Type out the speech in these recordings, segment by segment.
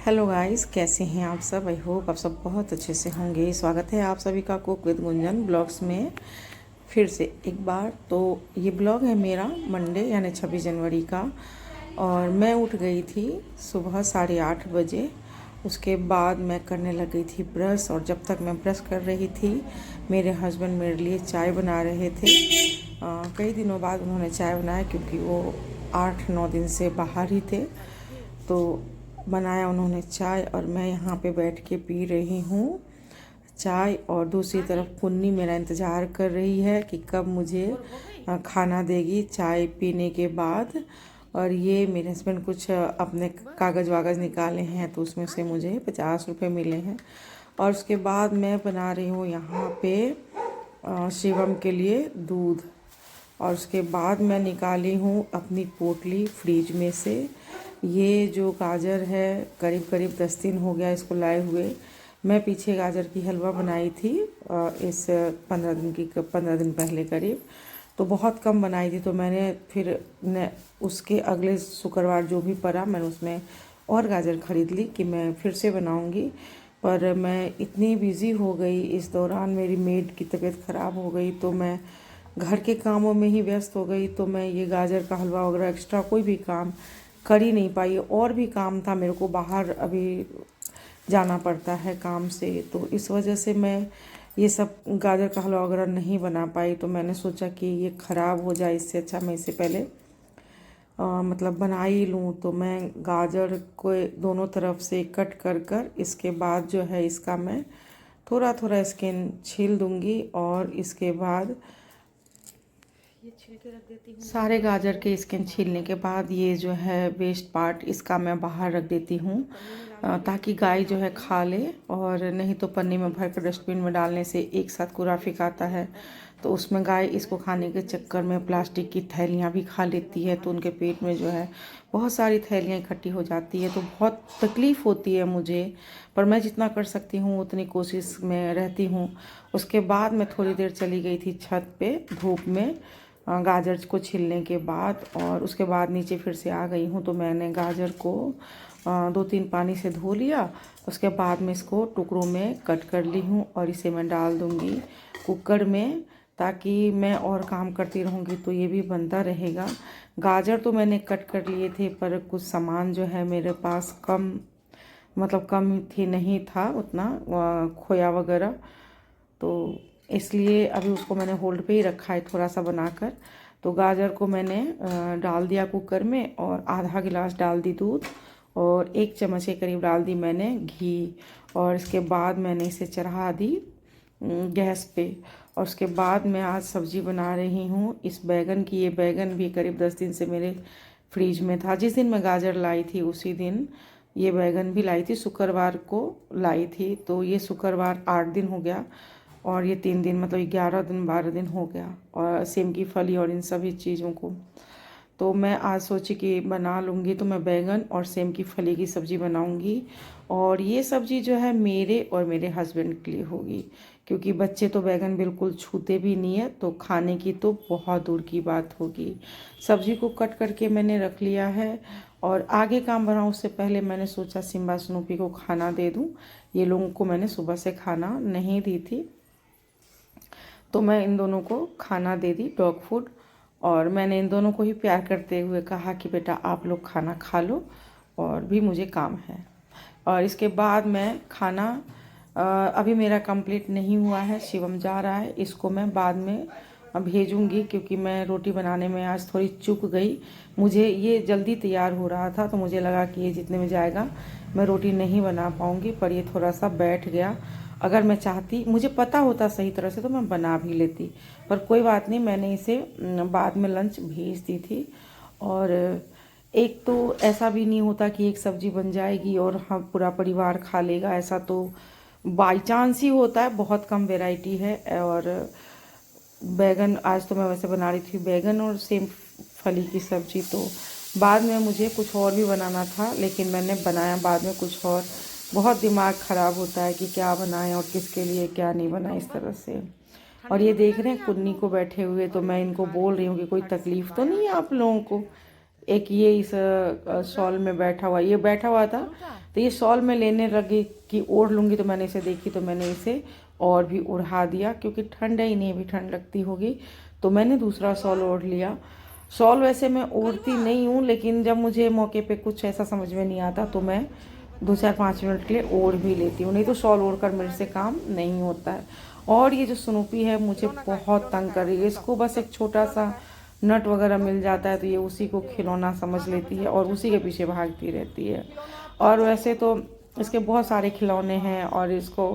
Hello guys, कैसे हैं आप सब। आई होप आप सब बहुत अच्छे से होंगे। स्वागत है आप सभी का कुक विद गुंजन ब्लॉग्स में फिर से एक बार। तो ये ब्लॉग है मेरा मंडे यानी 26 जनवरी का। और मैं उठ गई थी सुबह 8:30 बजे। उसके बाद मैं करने लग गई थी ब्रश। और जब तक मैं ब्रश कर रही थी मेरे हस्बैंड मेरे लिए चाय बना रहे थे। कई दिनों बाद उन्होंने चाय बनाया क्योंकि वो 8-9 दिन से बाहर ही थे। तो बनाया उन्होंने चाय और मैं यहाँ पे बैठ के पी रही हूँ चाय। और दूसरी तरफ कुन्नी मेरा इंतज़ार कर रही है कि कब मुझे खाना देगी चाय पीने के बाद। और ये मेरे हस्बैंड कुछ अपने कागज़ वागज़ निकाले हैं तो उसमें से मुझे 50 रुपये मिले हैं। और उसके बाद मैं बना रही हूँ यहाँ पे शिवम के लिए दूध। और उसके बाद मैं निकाली हूँ अपनी पोटली फ्रिज में से। ये जो गाजर है करीब करीब 10 दिन हो गया इसको लाए हुए। मैं पीछे गाजर की हलवा बनाई थी इस 15 दिन पहले करीब। तो बहुत कम बनाई थी तो मैंने फिर उसके अगले शुक्रवार जो भी पड़ा मैंने उसमें और गाजर ख़रीद ली कि मैं फिर से बनाऊंगी। पर मैं इतनी बिज़ी हो गई इस दौरान, मेरी मेड की तबीयत ख़राब हो गई तो मैं घर के कामों में ही व्यस्त हो गई। तो मैं ये गाजर का हलवा वगैरह एक्स्ट्रा कोई भी काम कर ही नहीं पाई। और भी काम था मेरे को, बाहर अभी जाना पड़ता है काम से, तो इस वजह से मैं ये सब गाजर का हलवा वगैरह नहीं बना पाई। तो मैंने सोचा कि ये ख़राब हो जाए, इससे अच्छा मैं इससे पहले मतलब बना ही लूँ। तो मैं गाजर को दोनों तरफ से कट कर कर इसके बाद जो है इसका मैं थोड़ा थोड़ा स्किन छील दूँगी। और इसके बाद ये छील के रख देती हूँ। सारे गाजर के स्किन छीलने के बाद ये जो है वेस्ट पार्ट इसका मैं बाहर रख देती हूँ ताकि गाय जो है खा ले। और नहीं तो पन्नी में भर कर डस्टबिन में डालने से एक साथ कूड़ा फेंक आता है तो उसमें गाय इसको खाने के चक्कर में प्लास्टिक की थैलियाँ भी खा लेती है। तो उनके पेट में जो है बहुत सारी थैलियाँ इकट्ठी हो जाती है तो बहुत तकलीफ़ होती है मुझे। पर मैं जितना कर सकती हूँ उतनी कोशिश में रहती हूँ। उसके बाद मैं थोड़ी देर चली गई थी छत पे धूप में गाजर को छीलने के बाद। और उसके बाद नीचे फिर से आ गई हूँ तो मैंने गाजर को 2-3 पानी से धो लिया। उसके बाद मैं इसको टुकड़ों में कट कर ली हूँ और इसे मैं डाल दूँगी कुकर में ताकि मैं और काम करती रहूँगी तो ये भी बनता रहेगा। गाजर तो मैंने कट कर लिए थे पर कुछ सामान जो है मेरे पास कम मतलब कम थी, नहीं था उतना खोया वगैरह, तो इसलिए अभी उसको मैंने होल्ड पे ही रखा है थोड़ा सा बनाकर। तो गाजर को मैंने डाल दिया कुकर में और आधा गिलास डाल दी दूध और 1 चम्मच के करीब डाल दी मैंने घी। और इसके बाद मैंने इसे चढ़ा दी गैस पे। और उसके बाद मैं आज सब्ज़ी बना रही हूँ इस बैगन की। ये बैगन भी करीब 10 दिन से मेरे फ्रिज में था। जिस दिन मैं गाजर लाई थी उसी दिन ये बैगन भी लाई थी, शुक्रवार को लाई थी। तो ये शुक्रवार 8 दिन हो गया और ये 3 दिन मतलब 11 दिन 12 दिन हो गया। और सेम की फली और इन सभी चीज़ों को तो मैं आज सोची कि बना लूँगी। तो मैं बैगन और सेम की फली की सब्ज़ी बनाऊँगी। और ये सब्ज़ी जो है मेरे और मेरे हस्बैंड के लिए होगी क्योंकि बच्चे तो बैगन बिल्कुल छूते भी नहीं है तो खाने की तो बहुत दूर की बात होगी। सब्ज़ी को कट करके मैंने रख लिया है। और आगे काम बनाऊँ उससे पहले मैंने सोचा सिम्बा स्नूपी को खाना दे दूँ। ये लोगों को मैंने सुबह से खाना नहीं दी थी तो मैं इन दोनों को खाना दे दी डॉग फूड। और मैंने इन दोनों को ही प्यार करते हुए कहा कि बेटा आप लोग खाना खा लो और भी मुझे काम है। और इसके बाद मैं खाना अभी मेरा कंप्लीट नहीं हुआ है, शिवम जा रहा है, इसको मैं बाद में भेजूंगी क्योंकि मैं रोटी बनाने में आज थोड़ी चूक गई। मुझे ये जल्दी तैयार हो रहा था तो मुझे लगा कि ये जितने में जाएगा मैं रोटी नहीं बना पाऊंगी, पर ये थोड़ा सा बैठ गया। अगर मैं चाहती, मुझे पता होता सही तरह से तो मैं बना भी लेती, पर कोई बात नहीं, मैंने इसे बाद में लंच भेज दी थी। और एक तो ऐसा भी नहीं होता कि एक सब्जी बन जाएगी और हम पूरा परिवार खा लेगा, ऐसा तो बाई चांस ही होता है, बहुत कम वैरायटी है। और बैगन आज तो मैं वैसे बना रही थी बैगन और सेम फली की सब्ज़ी, तो बाद में मुझे कुछ और भी बनाना था लेकिन मैंने बनाया बाद में कुछ और। बहुत दिमाग ख़राब होता है कि क्या बनाएं और किसके लिए क्या नहीं बनाएं इस तरह से। और ये देख रहे हैं कुन्नी को बैठे हुए, तो मैं इनको बोल रही हूँ कि कोई तकलीफ़ तो नहीं है आप लोगों को, एक ये इस शॉल में बैठा हुआ, ये बैठा हुआ था तो ये शॉल में लेने लगी कि ओढ़ लूँगी, तो मैंने इसे देखी तो मैंने इसे और भी उड़ा दिया, क्योंकि ठंड है, इन्हें भी ठंड लगती होगी, तो मैंने दूसरा शॉल ओढ़ लिया। शॉल वैसे मैं ओढ़ती नहीं हूँ, लेकिन जब मुझे मौके पे कुछ ऐसा समझ में नहीं आता तो मैं 2-4-5 मिनट के लिए ओढ़ भी लेती हूँ, नहीं तो शॉल ओढ़ कर मेरे से काम नहीं होता है। और ये जो स्नूपी है मुझे बहुत तंग कर रही है, इसको बस एक छोटा सा नट वगैरह मिल जाता है तो ये उसी को खिलौना समझ लेती है और उसी के पीछे भागती रहती है। और वैसे तो इसके बहुत सारे खिलौने हैं और इसको,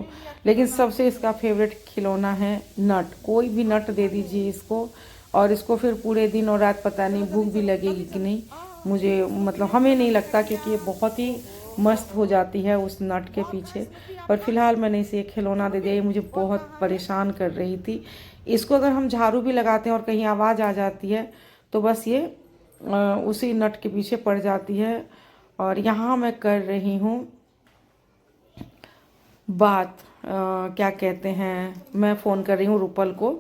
लेकिन सबसे इसका फेवरेट खिलौना है नट। कोई भी नट दे दीजिए इसको और इसको फिर पूरे दिन और रात पता नहीं भूख भी लगेगी कि नहीं, मुझे मतलब हमें नहीं लगता, क्योंकि ये बहुत ही मस्त हो जाती है उस नट के पीछे। पर फिलहाल मैंने इसे एक खिलौना दे दिया, ये मुझे बहुत परेशान कर रही थी। इसको अगर हम झाड़ू भी लगाते हैं और कहीं आवाज़ आ जाती है तो बस ये उसी नट के पीछे पड़ जाती है। और यहाँ मैं कर रही हूँ बात, क्या कहते हैं, मैं फ़ोन कर रही हूँ रूपल को,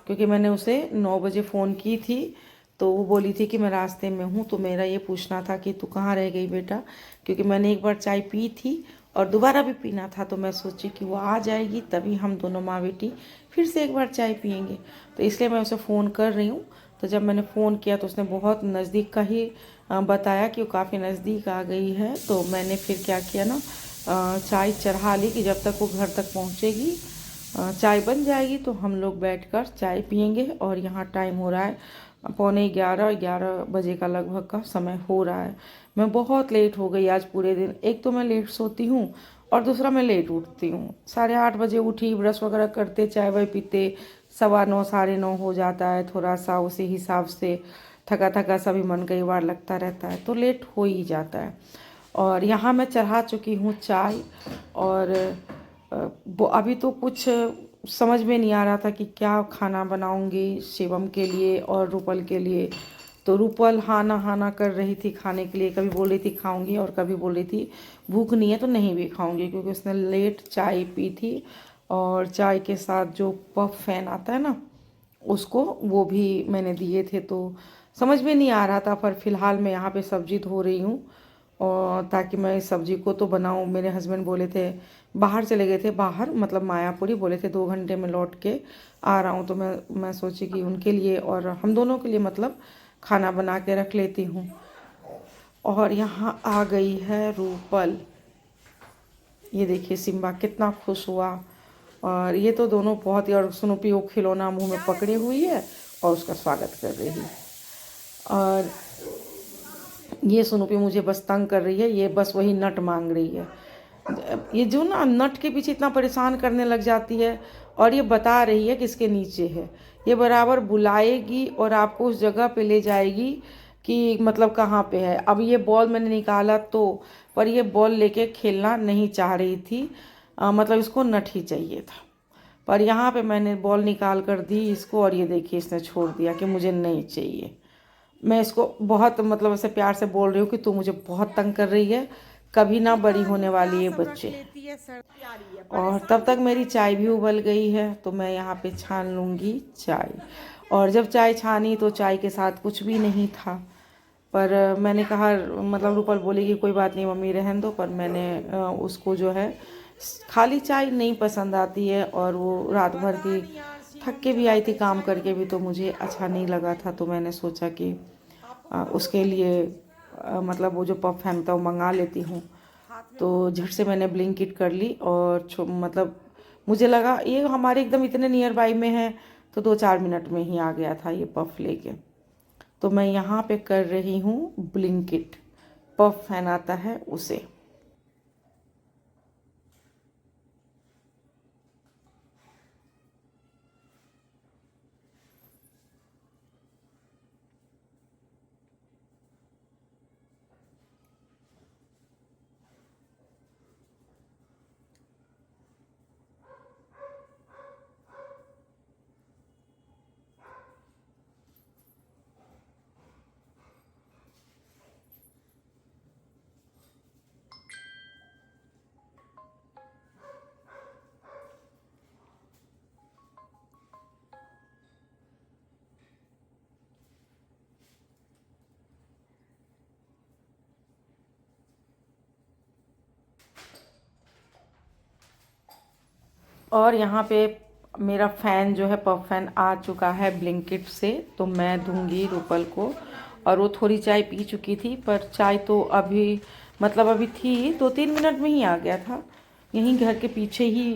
क्योंकि मैंने उसे 9 बजे फ़ोन की थी तो वो बोली थी कि मैं रास्ते में हूँ। तो मेरा ये पूछना था कि तू कहाँ रह गई बेटा, क्योंकि मैंने एक बार चाय पी थी और दोबारा भी पीना था, तो मैं सोची कि वो आ जाएगी तभी हम दोनों माँ बेटी फिर से एक बार चाय पियेंगे, तो इसलिए मैं उसे फ़ोन कर रही हूँ। तो जब मैंने फ़ोन किया तो उसने बहुत नज़दीक का ही बताया कि वो काफ़ी नज़दीक आ गई है। तो मैंने फिर क्या किया ना, चाय चढ़ा ली कि जब तक वो घर तक पहुँचेगी चाय बन जाएगी तो हम लोग बैठकर चाय पियेंगे। और यहाँ टाइम हो रहा है 11:45 बजे का लगभग का समय हो रहा है। मैं बहुत लेट हो गई आज पूरे दिन, एक तो मैं लेट सोती हूँ और दूसरा मैं लेट उठती हूँ। 8:30 बजे उठी, ब्रश वगैरह करते चाय वाय पीते 9:15 9:30 हो जाता है। थोड़ा सा उसी हिसाब से थका थका सा भी मन कई बार लगता रहता है तो लेट हो ही जाता है। और यहाँ मैं चढ़ा चुकी हूँ चाय और वो अभी तो कुछ समझ में नहीं आ रहा था कि क्या खाना बनाऊंगी शिवम के लिए और रूपल के लिए। तो रूपल हाना हाना कर रही थी खाने के लिए, कभी बोल रही थी खाऊंगी और कभी बोल रही थी भूख नहीं है तो नहीं भी खाऊंगी, क्योंकि उसने लेट चाय पी थी। और चाय के साथ जो पफ फैन आता है ना उसको, वो भी मैंने दिए थे, तो समझ में नहीं आ रहा था। पर फिलहाल मैं यहाँ पे सब्जी धो रही हूँ और ताकि मैं इस सब्जी को तो बनाऊँ। मेरे हस्बैंड बोले थे, बाहर चले गए थे, बाहर मतलब मायापुरी, बोले थे 2 घंटे में लौट के आ रहा हूँ, तो मैं सोची कि उनके लिए और हम दोनों के लिए मतलब खाना बना के रख लेती हूँ। और यहाँ आ गई है रूपल, ये देखिए सिम्बा कितना खुश हुआ। और ये तो दोनों बहुत ही, और स्नूपी वो खिलौना मुंह में पकड़ी हुई है और उसका स्वागत कर रही है। और ये स्नूपी मुझे बस तंग कर रही है, ये बस वही नट मांग रही है। ये जो ना नट के पीछे इतना परेशान करने लग जाती है और ये बता रही है कि इसके नीचे है, ये बराबर बुलाएगी और आपको उस जगह पे ले जाएगी कि मतलब कहाँ पे है। अब ये बॉल मैंने निकाला तो, पर ये बॉल लेके खेलना नहीं चाह रही थी, मतलब इसको नट ही चाहिए था। पर यहाँ पे मैंने बॉल निकाल कर दी इसको और ये देखिए इसने छोड़ दिया कि मुझे नहीं चाहिए। मैं इसको बहुत मतलब ऐसे प्यार से बोल रही हूँ कि तू मुझे बहुत तंग कर रही है, कभी ना बड़ी होने वाली है बच्चे। और तब तक मेरी चाय भी उबल गई है तो मैं यहाँ पे छान लूँगी चाय। और जब चाय छानी तो चाय के साथ कुछ भी नहीं था, पर मैंने कहा, मतलब रूपल बोली कि कोई बात नहीं मम्मी रहने दो, पर मैंने उसको जो है खाली चाय नहीं पसंद आती है। और वो रात भर की थक के भी आई थी काम करके भी, तो मुझे अच्छा नहीं लगा था, तो मैंने सोचा कि उसके लिए मतलब वो जो पफ है तो मंगा लेती हूँ। तो झट से मैंने ब्लिंकिट कर ली और मतलब मुझे लगा ये हमारे एकदम इतने नियर बाई में है तो 2-4 मिनट में ही आ गया था ये पफ लेके। तो मैं यहाँ पे कर रही हूँ ब्लिंकिट, पफ फैन आता है उसे। और यहाँ पे मेरा फ़ैन जो है पफ फैन आ चुका है ब्लिंकिट से, तो मैं दूंगी रूपल को। और वो थोड़ी चाय पी चुकी थी, पर चाय तो अभी मतलब अभी थी 2-3 मिनट में ही आ गया था। यहीं घर के पीछे ही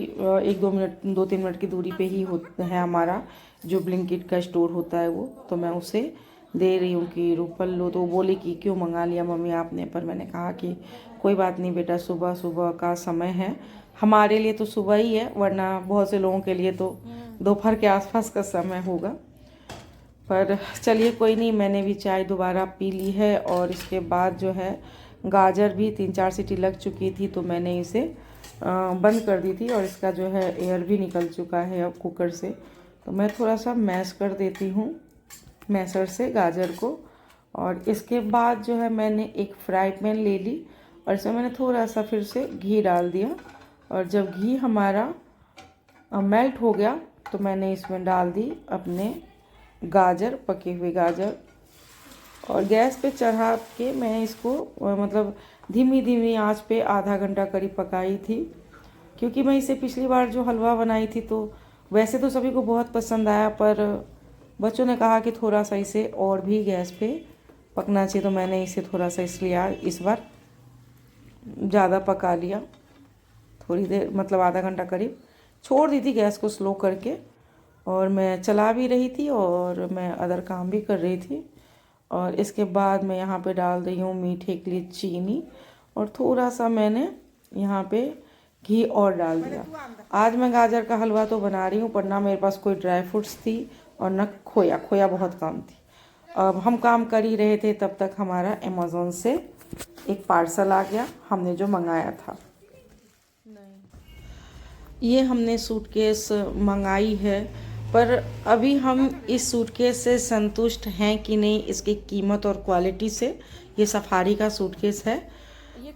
1-2 मिनट 2-3 मिनट की दूरी पे ही होता है हमारा जो ब्लिंकिट का स्टोर होता है वो। तो मैं उसे दे रही हूँ कि रूपल लो। तो वो बोली कि क्यों मंगा लिया मम्मी आपने, पर मैंने कहा कि कोई बात नहीं बेटा, सुबह सुबह का समय है, हमारे लिए तो सुबह ही है, वरना बहुत से लोगों के लिए तो दोपहर के आसपास का समय होगा। पर चलिए कोई नहीं, मैंने भी चाय दोबारा पी ली है। और इसके बाद जो है गाजर भी 3-4 सीटी लग चुकी थी, तो मैंने इसे बंद कर दी थी और इसका जो है एयर भी निकल चुका है अब कुकर से। तो मैं थोड़ा सा मैश कर देती हूँ मैशर से गाजर को। और इसके बाद जो है मैंने एक फ्राई पैन ले ली और इसमें मैंने थोड़ा सा फिर से घी डाल दिया। और जब घी हमारा मेल्ट हो गया तो मैंने इसमें डाल दी अपने गाजर, पके हुए गाजर। और गैस पे चढ़ा के मैं इसको मतलब धीमी धीमी आंच पे आधा घंटा करीब पकाई थी। क्योंकि मैं इसे पिछली बार जो हलवा बनाई थी तो वैसे तो सभी को बहुत पसंद आया, पर बच्चों ने कहा कि थोड़ा सा इसे और भी गैस पे पकना चाहिए, तो मैंने इसे थोड़ा सा इसलिए इस बार ज़्यादा पका लिया। थोड़ी देर मतलब आधा घंटा करीब छोड़ दी थी गैस को स्लो करके। और मैं चला भी रही थी और मैं अदर काम भी कर रही थी। और इसके बाद मैं यहाँ पे डाल रही हूँ मीठे के लिए चीनी, और थोड़ा सा मैंने यहाँ पे घी और डाल दिया। आज मैं गाजर का हलवा तो बना रही हूँ, पर ना मेरे पास कोई ड्राई फ्रूट्स थी और न खोया बहुत कम थी। अब हम काम कर ही रहे थे, तब तक हमारा अमेज़ॉन से एक पार्सल आ गया, हमने जो मंगाया था। ये हमने सूटकेस मंगाई है, पर अभी हम इस सूटकेस से संतुष्ट हैं कि नहीं इसकी कीमत और क्वालिटी से। ये सफारी का सूटकेस है,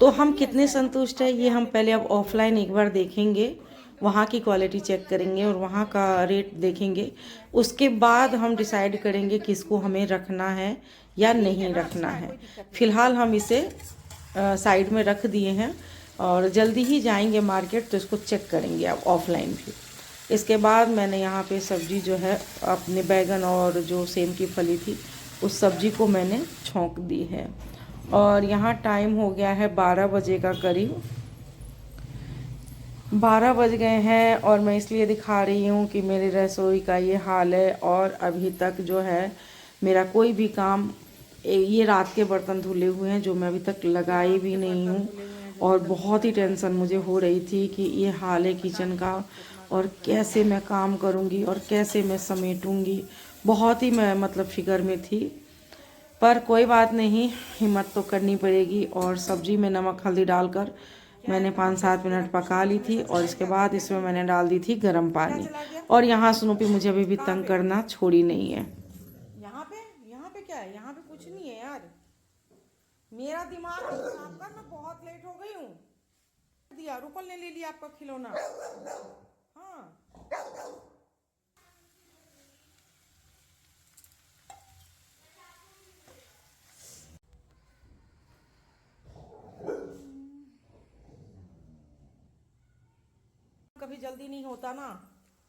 तो हम कितने संतुष्ट हैं ये हम पहले अब ऑफलाइन एक बार देखेंगे, वहाँ की क्वालिटी चेक करेंगे और वहाँ का रेट देखेंगे। उसके बाद हम डिसाइड करेंगे कि इसको हमें रखना है या नहीं रखना है। फ़िलहाल हम इसे साइड में रख दिए हैं और जल्दी ही जाएंगे मार्केट, तो इसको चेक करेंगे अब ऑफलाइन भी। इसके बाद मैंने यहाँ पे सब्ज़ी जो है अपने बैगन और जो सेम की फली थी उस सब्ज़ी को मैंने छौंक दी है। और यहाँ टाइम हो गया है 12 बजे का करीब, 12 बज गए हैं। और मैं इसलिए दिखा रही हूँ कि मेरी रसोई का ये हाल है। और अभी तक जो है मेरा कोई भी काम, ये रात के बर्तन धुले हुए हैं जो मैं अभी तक लगाई भी नहीं हूँ। और बहुत ही टेंशन मुझे हो रही थी कि ये हाल है किचन का और कैसे मैं काम करूँगी और कैसे मैं समेटूँगी। बहुत ही मैं मतलब फिक्र में थी, पर कोई बात नहीं, हिम्मत तो करनी पड़ेगी। और सब्ज़ी में नमक हल्दी डालकर मैंने 5-7 मिनट पका ली थी। और इसके बाद इसमें मैंने डाल दी थी गर्म पानी। और यहाँ स्नूपी मुझे अभी भी तंग करना छोड़ी नहीं है। यहाँ पे क्या है? यहाँ पे कुछ नहीं है यार, मेरा दिमाग खराब कर, मैं बहुत लेट हो गई हूँ। दिया रूपल ने ले लिया आपका खिलौना। हाँ कभी जल्दी नहीं होता ना,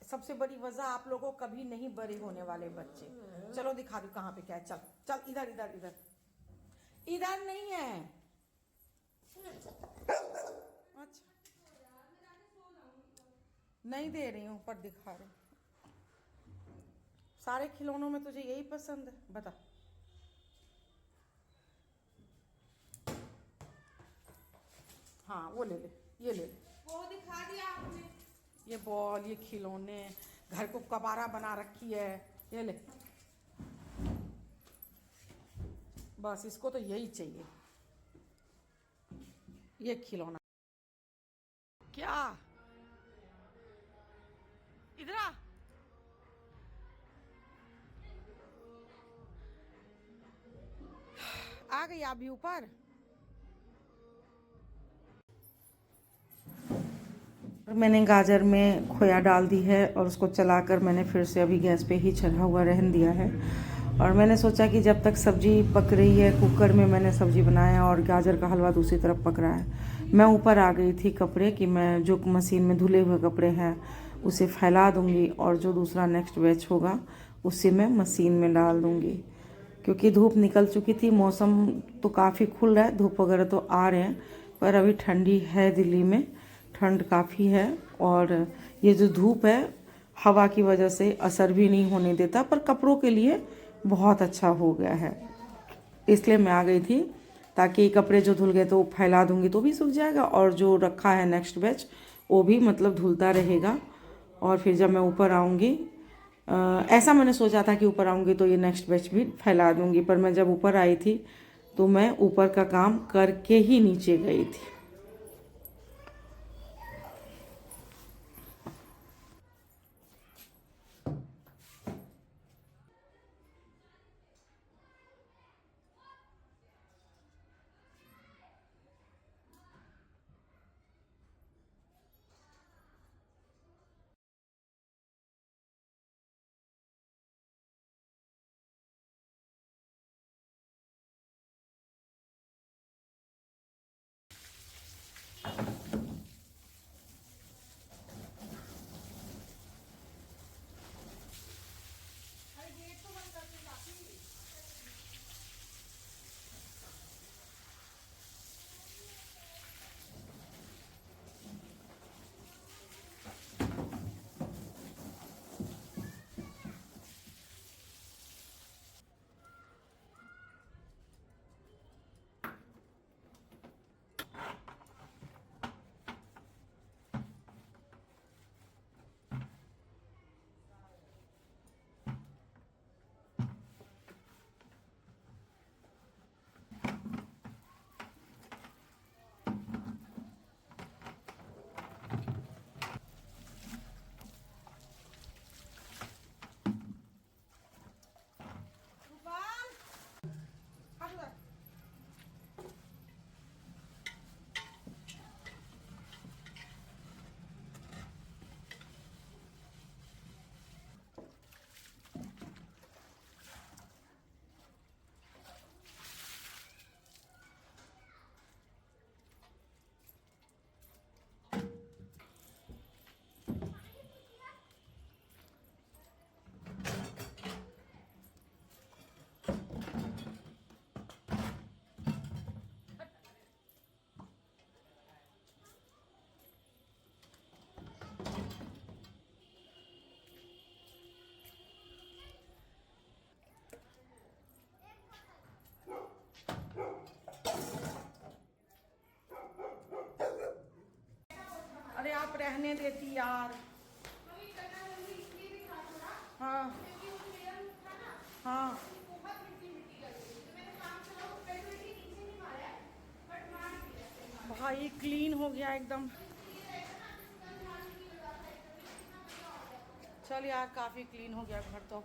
सबसे बड़ी वजह आप लोगों को कभी नहीं बड़े होने वाले बच्चे। चलो दिखा दो कहाँ पे क्या है। चल चल इधर इधर इधर इधर नहीं है। अच्छा नहीं दे रही हूँ, पर दिखा रही। सारे खिलौनों में तुझे यही पसंद है, बता। हाँ वो ले ले, ये ले ले, वो दिखा दिया आपने। ये बॉल, ये खिलौने, घर को कबारा बना रखी है। ये ले, बस इसको तो यही चाहिए, ये खिलौना। क्या इधर आ गई आप भी ऊपर। मैंने गाजर में खोया डाल दी है और उसको चलाकर मैंने फिर से अभी गैस पे ही चढ़ा हुआ रहने दिया है। और मैंने सोचा कि जब तक सब्ज़ी पक रही है, कुकर में मैंने सब्ज़ी बनाया और गाजर का हलवा दूसरी तरफ पक रहा है, मैं ऊपर आ गई थी कपड़े कि मैं जो मशीन में धुले हुए कपड़े हैं उसे फैला दूंगी और जो दूसरा नेक्स्ट बैच होगा उसे मैं मशीन में डाल दूंगी। क्योंकि धूप निकल चुकी थी, मौसम तो काफ़ी खुल रहा है, धूप वगैरह तो आ रहे हैं, पर अभी ठंडी है, दिल्ली में ठंड काफ़ी है। और ये जो धूप है हवा की वजह से असर भी नहीं होने देता, पर कपड़ों के लिए बहुत अच्छा हो गया है, इसलिए मैं आ गई थी। ताकि कपड़े जो धुल गए तो वो फैला दूंगी तो भी सूख जाएगा, और जो रखा है नेक्स्ट बैच वो भी मतलब धुलता रहेगा। और फिर जब मैं ऊपर आऊँगी, ऐसा मैंने सोचा था कि ऊपर आऊँगी तो ये नेक्स्ट बैच भी फैला दूंगी, पर मैं जब ऊपर आई थी तो मैं ऊपर का काम करके ही नीचे गई थी। अरे आप रहने देती यार। हाँ हाँ भाई क्लीन हो गया एकदम। चल यार काफ़ी क्लीन हो गया घर तो।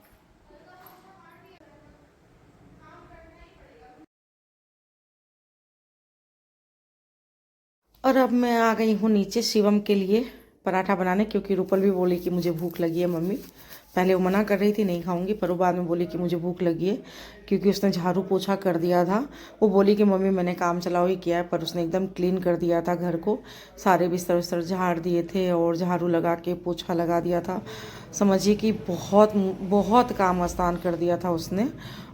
और अब मैं आ गई हूँ नीचे शिवम के लिए पराठा बनाने, क्योंकि रूपल भी बोली कि मुझे भूख लगी है मम्मी। पहले वो मना कर रही थी नहीं खाऊंगी, पर वो बाद में बोली कि मुझे भूख लगी है, क्योंकि उसने झाड़ू पोछा कर दिया था। वो बोली कि मम्मी मैंने काम चलाओ ही किया है, पर उसने एकदम क्लीन कर दिया था घर को, सारे बिस्तर विस्तर झाड़ दिए थे और झाड़ू लगा के पोछा लगा दिया था। समझिए कि बहुत बहुत काम आसान कर दिया था उसने,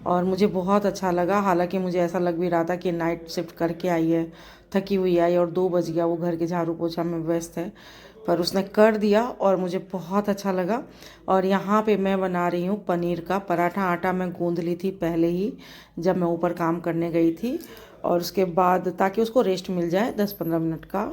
और मुझे बहुत अच्छा लगा। हालांकि मुझे ऐसा लग भी रहा था कि नाइट शिफ्ट करके आई है, थकी हुई आई, और 2 बज गया, वो घर के झाड़ू पोछा में व्यस्त है, पर उसने कर दिया और मुझे बहुत अच्छा लगा। और यहाँ पे मैं बना रही हूँ पनीर का पराठा। आटा मैं गूंद ली थी पहले ही जब मैं ऊपर काम करने गई थी, और उसके बाद ताकि उसको रेस्ट मिल जाए 10-15 मिनट का।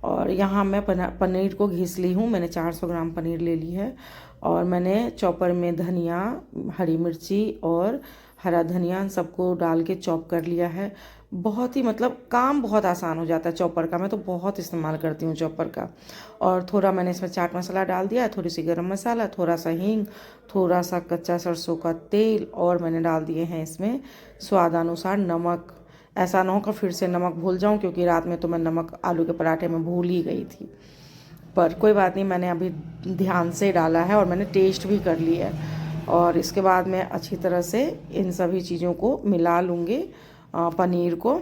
और यहाँ मैं पनीर को घिस ली हूँ, मैंने 400 ग्राम पनीर ले ली है, और मैंने चॉपर में धनिया, हरी मिर्ची और हरा धनिया इन सबको डाल के चॉप कर लिया है। बहुत ही मतलब काम बहुत आसान हो जाता है चॉपर का, मैं तो बहुत इस्तेमाल करती हूँ चॉपर का। और थोड़ा मैंने इसमें चाट मसाला डाल दिया, थोड़ी सी गरम मसाला, थोड़ा सा हींग, थोड़ा सा कच्चा सरसों का तेल, और मैंने डाल दिए हैं इसमें स्वादानुसार नमक। ऐसा ना हो कि फिर से नमक भूल जाऊं, क्योंकि रात में तो मैं नमक आलू के पराठे में भूल ही गई थी, पर कोई बात नहीं, मैंने अभी ध्यान से डाला है और मैंने टेस्ट भी कर लिया है। और इसके बाद मैं अच्छी तरह से इन सभी चीज़ों को मिला लूँगी, पनीर को।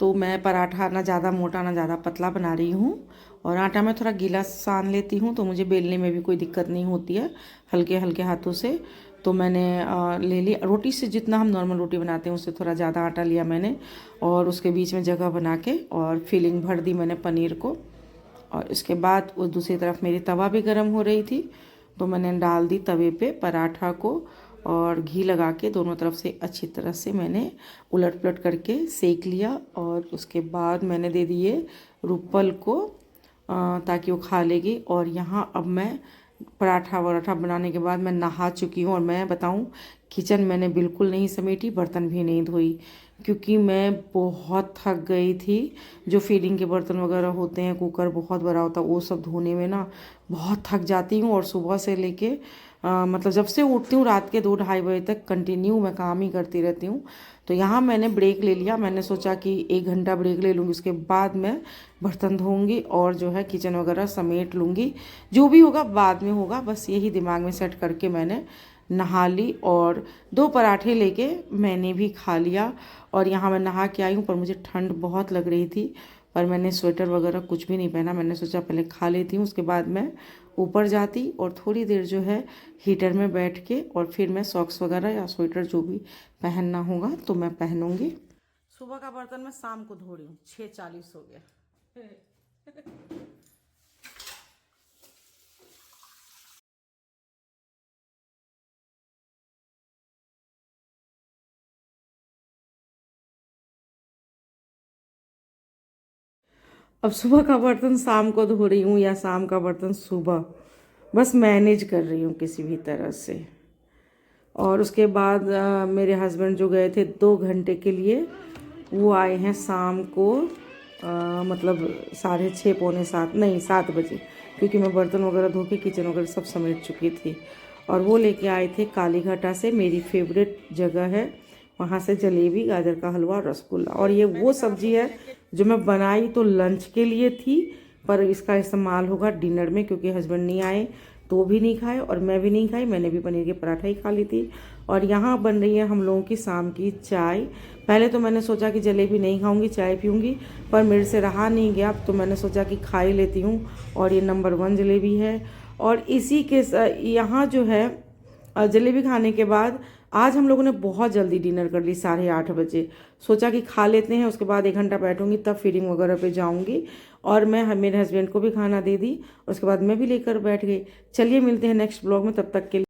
तो मैं पराठा ना ज़्यादा मोटा ना ज़्यादा पतला बना रही हूँ। और आटा मैं थोड़ा गीला सान लेती हूँ, तो मुझे बेलने में भी कोई दिक्कत नहीं होती है, हल्के हल्के हाथों से। तो मैंने ले ली, रोटी से जितना हम नॉर्मल रोटी बनाते हैं उससे थोड़ा ज़्यादा आटा लिया मैंने, और उसके बीच में जगह बना के और फिलिंग भर दी मैंने पनीर को। और इसके बाद वो दूसरी तरफ मेरी तवा भी गर्म हो रही थी, तो मैंने डाल दी तवे पे पराठा को, और घी लगा के दोनों तरफ से अच्छी तरह से मैंने उलट पलट करके सेक लिया। और उसके बाद मैंने दे दिए रूपल को, ताकि वो खा लेगी। और यहाँ अब मैं पराठा वराठा बनाने के बाद मैं नहा चुकी हूँ, और मैं बताऊँ किचन मैंने बिल्कुल नहीं समेटी, बर्तन भी नहीं धोई, क्योंकि मैं बहुत थक गई थी। जो फीडिंग के बर्तन वगैरह होते हैं, कुकर बहुत बड़ा होता है, वो सब धोने में ना बहुत थक जाती हूँ। और सुबह से लेके मतलब जब से उठती हूँ रात के 2-2:30 बजे तक कंटिन्यू मैं काम ही करती रहती हूँ। तो यहाँ मैंने ब्रेक ले लिया, मैंने सोचा कि 1 घंटा ब्रेक ले लूँगी, उसके बाद मैं बर्तन धोऊंगी और जो है किचन वगैरह समेट लूँगी। जो भी होगा बाद में होगा, बस यही दिमाग में सेट करके मैंने नहा ली। और 2 पराठे लेके मैंने भी खा लिया। और यहाँ मैं नहा के आई हूँ, पर मुझे ठंड बहुत लग रही थी, पर मैंने स्वेटर वगैरह कुछ भी नहीं पहना। मैंने सोचा पहले खा लेती हूँ, उसके बाद मैं ऊपर जाती और थोड़ी देर जो है हीटर में बैठ के, और फिर मैं सॉक्स वगैरह या स्वेटर जो भी पहनना होगा तो मैं पहनूंगी। सुबह का बर्तन मैं शाम को धो रही हूँ, 6:40 हो गया। अब सुबह का बर्तन शाम को धो रही हूँ या शाम का बर्तन सुबह, बस मैनेज कर रही हूँ किसी भी तरह से। और उसके बाद मेरे हस्बैंड जो गए थे 2 घंटे के लिए, वो आए हैं शाम को मतलब 6:30 पौने 7, नहीं 7 बजे, क्योंकि मैं बर्तन वगैरह धो के किचन वगैरह सब समेट चुकी थी। और वो लेके आए थे कालीघाटा से, मेरी फेवरेट जगह है, वहाँ से जलेबी, गाजर का हलवा और रसगुल्ला। और ये वो सब्जी है जो मैं बनाई तो लंच के लिए थी, पर इसका इस्तेमाल होगा डिनर में, क्योंकि हस्बैंड नहीं आए तो भी नहीं खाए और मैं भी नहीं खाई, मैंने भी पनीर के पराठा ही खा ली थी। और यहाँ बन रही है हम लोगों की शाम की चाय। पहले तो मैंने सोचा कि जलेबी नहीं खाऊंगी, चाय पीऊंगी, पर मेरे से रहा नहीं गया, तो मैंने सोचा कि खा ही लेती हूँ। और ये नंबर 1 जलेबी है। और इसी के यहाँ जो है जलेबी खाने के बाद आज हम लोगों ने बहुत जल्दी डिनर कर ली, 8:30 बजे। सोचा कि खा लेते हैं, उसके बाद 1 घंटा बैठूंगी, तब फीडिंग वगैरह पे जाऊंगी। और मैं मेरे हस्बैंड को भी खाना दे दी, उसके बाद मैं भी लेकर बैठ गई। चलिए मिलते हैं नेक्स्ट ब्लॉग में, तब तक के लिए।